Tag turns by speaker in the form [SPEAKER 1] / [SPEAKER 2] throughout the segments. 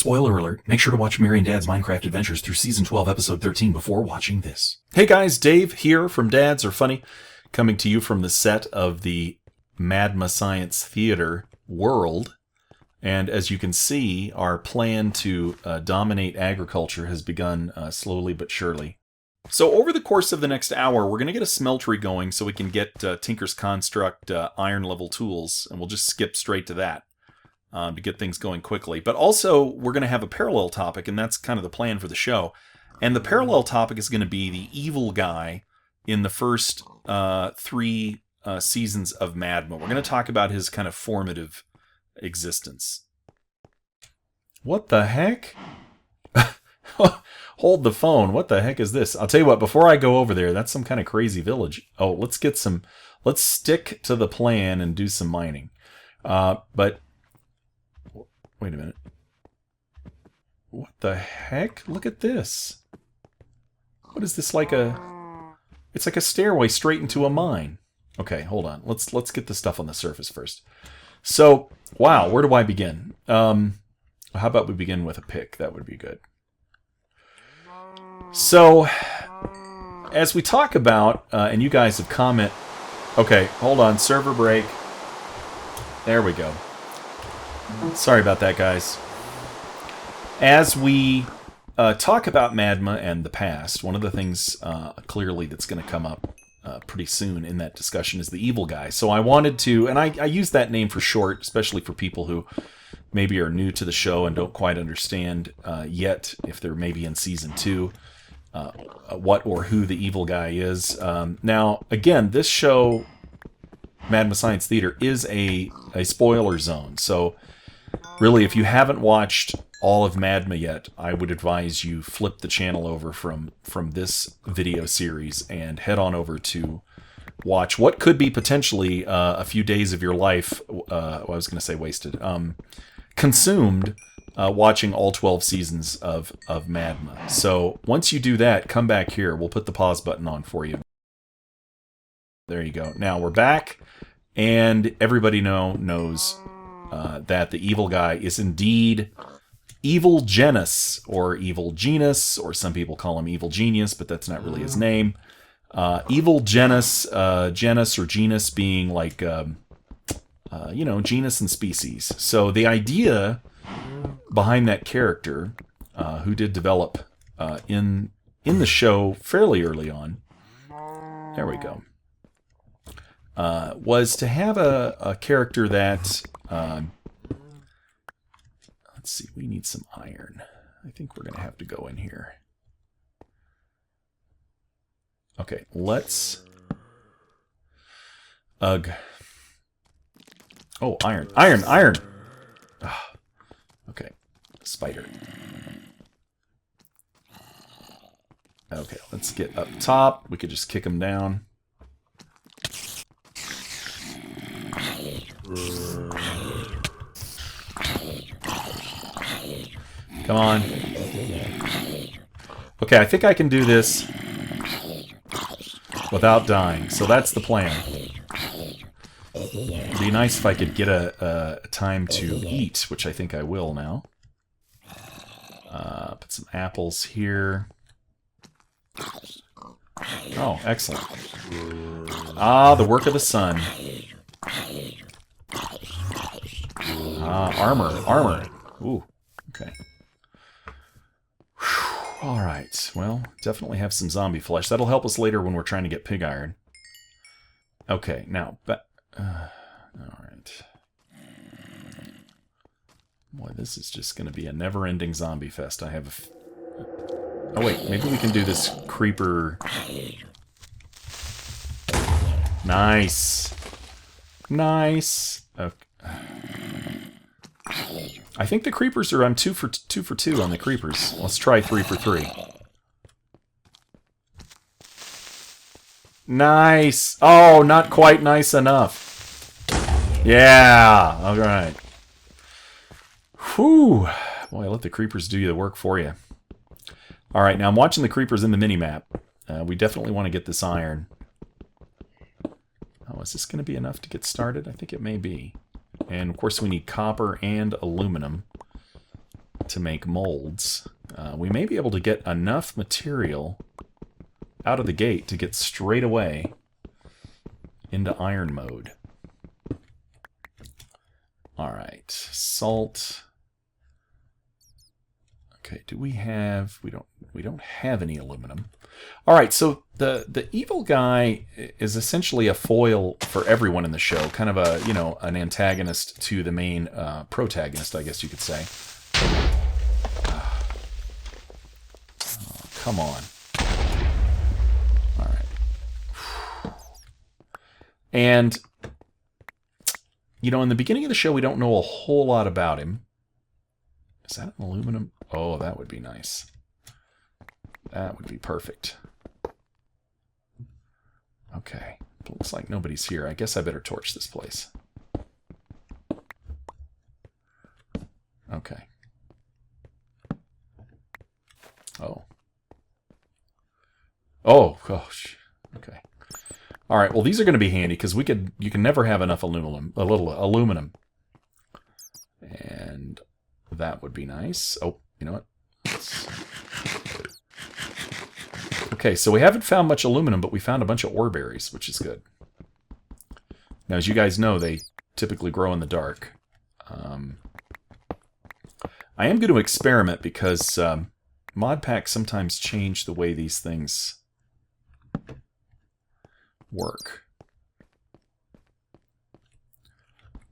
[SPEAKER 1] Spoiler alert, make sure to watch Mary and Dad's Minecraft Adventures through Season 12, Episode 13 before watching this. Hey guys, Dave here from dadsRfunny, coming to you from the set of the MADMA Science Theater world. And as you can see, our plan to dominate agriculture has begun slowly but surely. So over the course of the next hour, we're going to get a smeltery going so we can get Tinker's Construct iron level tools, and we'll just skip straight to that. To get things going quickly. But also, we're going to have a parallel topic, and that's kind of the plan for the show. And the parallel topic is going to be the evil guy in the first three seasons of MADMA. We're going to talk about his kind of formative existence. What the heck? Hold the phone. What the heck is this? I'll tell you what, before I go over there, that's some kind of crazy village. Oh, let's stick to the plan and do some mining. But wait a minute. What the heck? Look at this. What is this, like a... It's like a stairway straight into a mine. Okay, hold on. Let's get the stuff on the surface first. So, wow, where do I begin? How about we begin with a pick? That would be good. So, as we talk about, and you guys have commented... Okay, hold on. Server break. There we go. Sorry about that, guys. As we talk about MADMA and the past, one of the things clearly that's going to come up pretty soon in that discussion is the evil guy. So I wanted to, and I use that name for short, especially for people who maybe are new to the show and don't quite understand yet, if they're maybe in Season 2, what or who the evil guy is. Now, again, this show, MADMA Science Theater, is a spoiler zone. So really, if you haven't watched all of MADMA yet, I would advise you flip the channel over from this video series and head on over to watch what could be potentially a few days of your life, I was going to say wasted, consumed watching all 12 seasons of MADMA. So once you do that, come back here. We'll put the pause button on for you. There you go. Now we're back, and everybody knows that the evil guy is indeed Evil Genus, or Evil Genus, or some people call him Evil Genius, but that's not really his name. Evil Genus, genus or genus being like, genus and species. So the idea behind that character, who did develop in the show fairly early on, there we go, was to have a character that... let's see, we need some iron. I think we're going to have to go in here. Okay, let's... Ugh. Oh, iron. Iron! Iron! Ah, okay, spider. Okay, let's get up top. We could just kick him down. Come on. Okay, I think I can do this without dying. So that's the plan. It'd be nice if I could get a time to eat, which I think I will now. Put some apples here. Oh, excellent. Ah, the work of the sun. Armor. Ooh, okay. Alright, well, definitely have some zombie flesh. That'll help us later when we're trying to get pig iron. Okay, now, alright. Boy, this is just going to be a never-ending zombie fest. I have oh wait, maybe we can do this creeper... Nice! Nice! Okay. I think the creepers are... I'm 2 for 2 on the creepers. Let's try 3 for 3. Nice! Oh, not quite nice enough. Yeah! Alright. Whew! Boy, let the creepers do the work for you. Alright, now I'm watching the creepers in the mini-map. We definitely want to get this iron. Oh, is this going to be enough to get started? I think it may be. And, of course, we need copper and aluminum. to make molds, we may be able to get enough material out of the gate to get straight away into iron mode. Alright, salt. Okay, do we have... We don't have any aluminum. Alright, so the evil guy is essentially a foil for everyone in the show. Kind of a, you know, an antagonist to the main protagonist, I guess you could say. Oh, come on. Alright. And, you know, in the beginning of the show, we don't know a whole lot about him. Is that an aluminum? Oh, that would be nice. That would be perfect. Okay. Looks like nobody's here. I guess I better torch this place. Okay. Oh. Oh, gosh. Okay. All right. Well, these are going to be handy because you can never have enough aluminum. A little aluminum. And that would be nice. Oh, you know what? Okay, so we haven't found much aluminum, but we found a bunch of ore berries, which is good. Now, as you guys know, they typically grow in the dark. I am going to experiment because mod packs sometimes change the way these things work.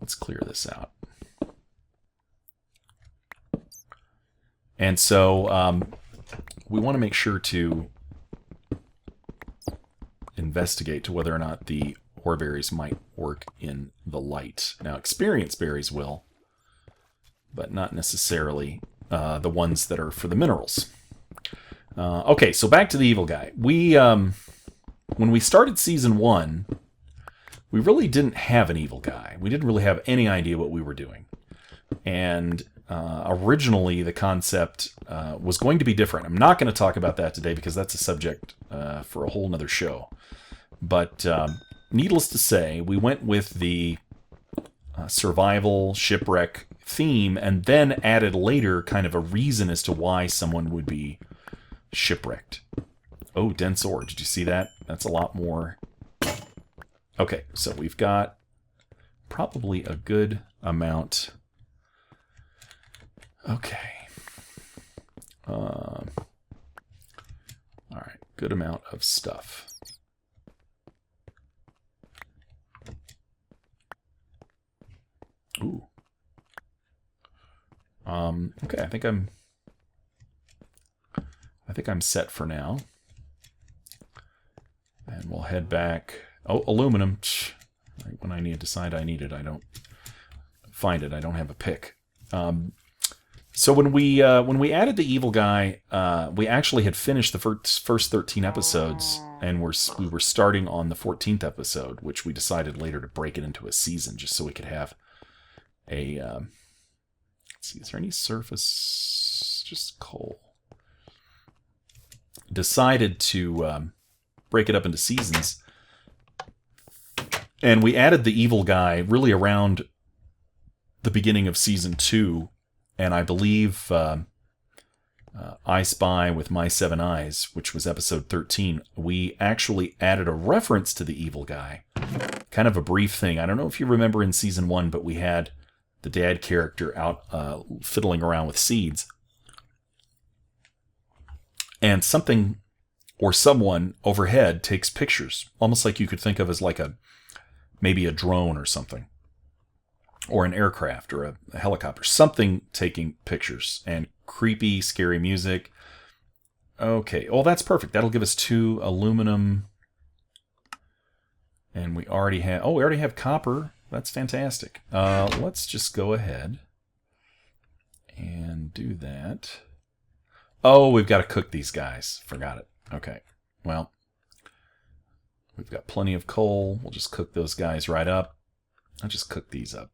[SPEAKER 1] Let's clear this out. And so we want to make sure to investigate to whether or not the ore berries might work in the light. Now, experience berries will, but not necessarily the ones that are for the minerals. Okay, so back to the evil guy. We, when we started Season 1, we really didn't have an evil guy. We didn't really have any idea what we were doing. And originally, the concept was going to be different. I'm not going to talk about that today because that's a subject for a whole nother show. But needless to say, we went with the survival shipwreck theme and then added later kind of a reason as to why someone would be shipwrecked. Oh, dense ore. Did you see that? That's a lot more. Okay, so we've got probably a good amount. Okay. All right, good amount of stuff. Ooh. Okay, I think I'm set for now. And we'll head back. Oh, aluminum. Right when I decide I need it, I don't find it. I don't have a pick. So when we added the evil guy, we actually had finished the first 13 episodes, and we were starting on the 14th episode, which we decided later to break it into a season, just so we could have a. Let's see, is there any surface? Just coal. Decided to break it up into seasons, and we added the evil guy really around the beginning of Season 2. And I believe I Spy with My Seven Eyes, which was episode 13, we actually added a reference to the evil guy. Kind of a brief thing. I don't know if you remember in Season 1, but we had the dad character out fiddling around with seeds. And something or someone overhead takes pictures. Almost like you could think of as like maybe a drone or something. Or an aircraft, or a helicopter. Something taking pictures. And creepy, scary music. Okay. Oh, that's perfect. That'll give us 2 aluminum. And we already have... Oh, we already have copper. That's fantastic. Let's just go ahead and do that. Oh, we've got to cook these guys. Forgot it. Okay. Well, we've got plenty of coal. We'll just cook those guys right up. I'll just cook these up.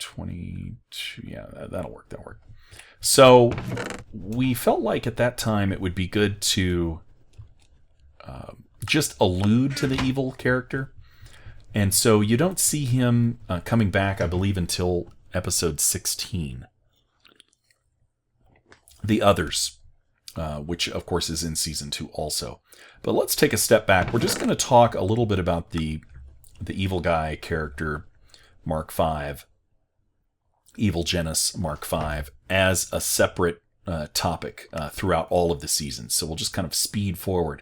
[SPEAKER 1] 22, yeah, that'll work, So, we felt like at that time it would be good to just allude to the evil character. And so you don't see him coming back, I believe, until episode 16. the others, which of course is in Season 2 also. But let's take a step back. We're just going to talk a little bit about the evil guy character, Mark V, Evil Genus Mark V, as a separate topic throughout all of the seasons. So we'll just kind of speed forward.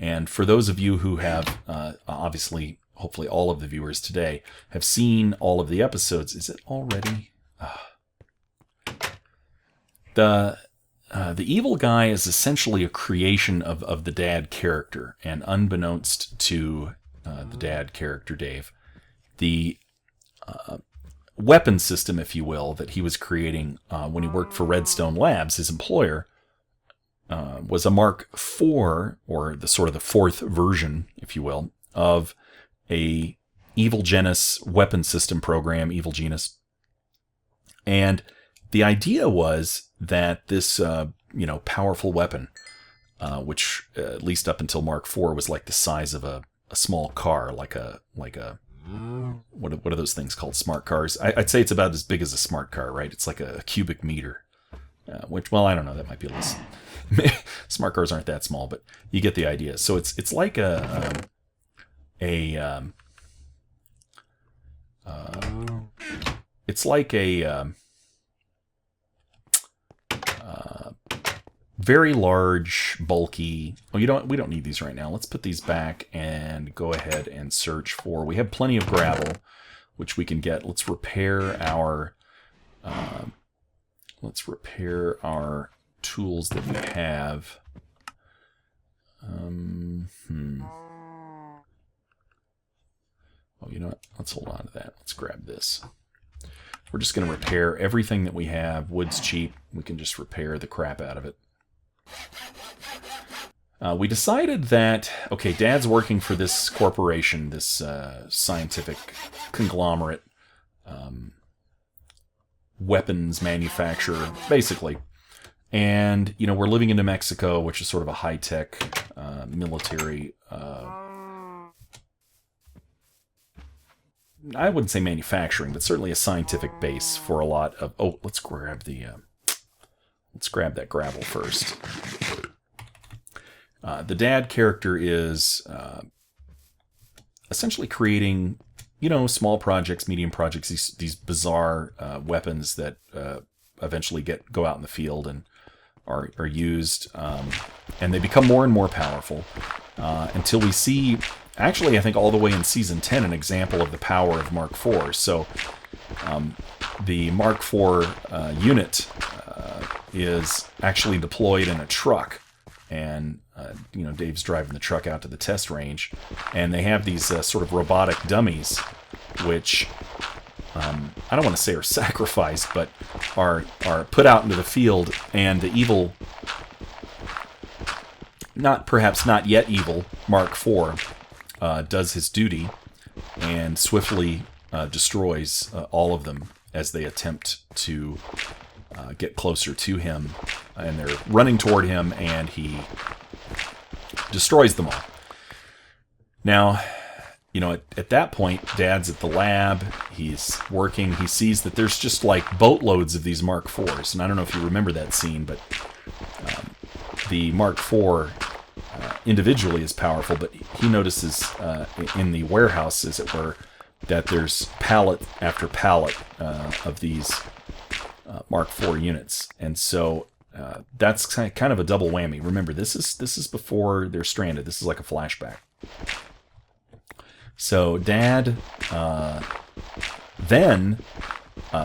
[SPEAKER 1] And for those of you who have, obviously, hopefully all of the viewers today, have seen all of the episodes, is it already? The evil guy is essentially a creation of the dad character, and unbeknownst to the dad character, Dave, the weapon system, if you will, that he was creating when he worked for Redstone Labs, his employer, was a Mark IV, or the sort of the fourth version, if you will, of a Evil Genus weapon system program, Evil Genus. And the idea was that this, powerful weapon, which at least up until Mark IV was like the size of a small car, like a what are those things called? Smart cars. I'd say it's about as big as a smart car, right? It's like a cubic meter. Which, well, I don't know. That might be a little. Smart cars aren't that small, but you get the idea. So it's like it's like a very large, bulky. Oh, we don't need these right now. Let's put these back and go ahead and search for. We have plenty of gravel, which we can get. Let's repair our. Tools that we have. Oh, you know what? Let's hold on to that. Let's grab this. We're just going to repair everything that we have. Wood's cheap. We can just repair the crap out of it. We decided that, okay, Dad's working for this corporation, this scientific conglomerate, weapons manufacturer, basically. And, we're living in New Mexico, which is sort of a high-tech military, I wouldn't say manufacturing, but certainly a scientific base for a lot of... Oh, let's grab that gravel first. The dad character is essentially creating, small projects, medium projects, these bizarre weapons that eventually go out in the field and are used, and they become more and more powerful until we see, actually, I think all the way in Season 10, an example of the power of Mark IV. So the Mark IV unit is actually deployed in a truck, and Dave's driving the truck out to the test range, and they have these sort of robotic dummies, which I don't want to say are sacrificed, but are put out into the field, and the evil, perhaps not yet evil, Mark IV does his duty and swiftly destroys all of them as they attempt to get closer to him, and they're running toward him, and he destroys them all. Now, at that point, Dad's at the lab, he's working, he sees that there's just like boatloads of these Mark IVs, and I don't know if you remember that scene, but the Mark IV individually is powerful, but he notices in the warehouse, as it were, that there's pallet after pallet of these Mark IV units, and so that's kind of a double whammy. Remember, this is before they're stranded. This is like a flashback. So Dad then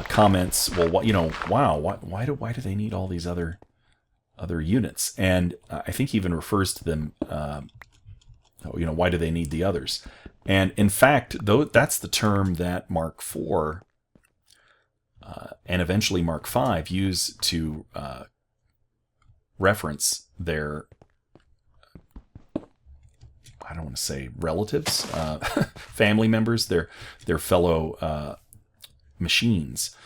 [SPEAKER 1] comments, "Well, wow, why do they need all these other units?" And I think he even refers to them. Why do they need the others? And in fact, though, that's the term that Mark IV and eventually Mark V use to reference their, I don't want to say relatives, family members, their fellow machines.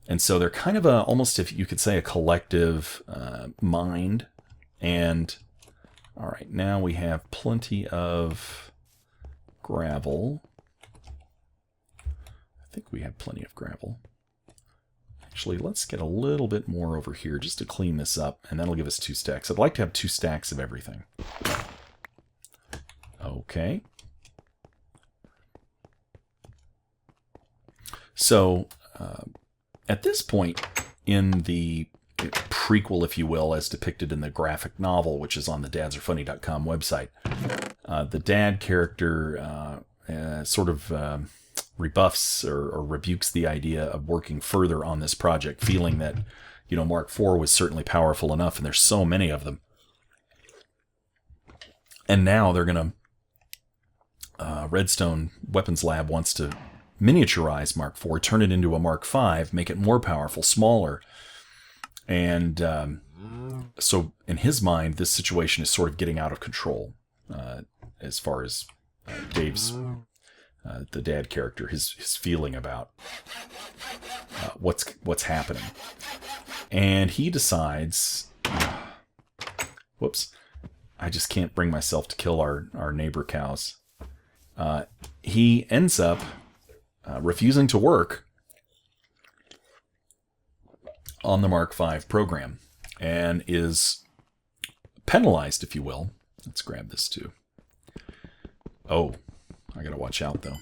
[SPEAKER 1] And so they're kind of almost, if you could say, a collective mind. And all right, now we have plenty of gravel. I think we have plenty of gravel. Actually, let's get a little bit more over here just to clean this up, and that'll give us 2 stacks. I'd like to have 2 stacks of everything. Okay. So, at this point in the prequel, if you will, as depicted in the graphic novel, which is on the dadsRfunny.com website, the dad character sort of rebuffs or rebukes the idea of working further on this project, feeling that, Mark IV was certainly powerful enough, and there's so many of them. And now they're going to... Redstone Weapons Lab wants to miniaturize Mark IV, turn it into a Mark V, make it more powerful, smaller. And so in his mind, this situation is sort of getting out of control as far as Dave's, the dad character, his feeling about what's happening. And he decides, whoops, I just can't bring myself to kill our neighbor cows. He ends up refusing to work on the Mark V program and is penalized, if you will. Let's grab this too. Oh, I gotta watch out though.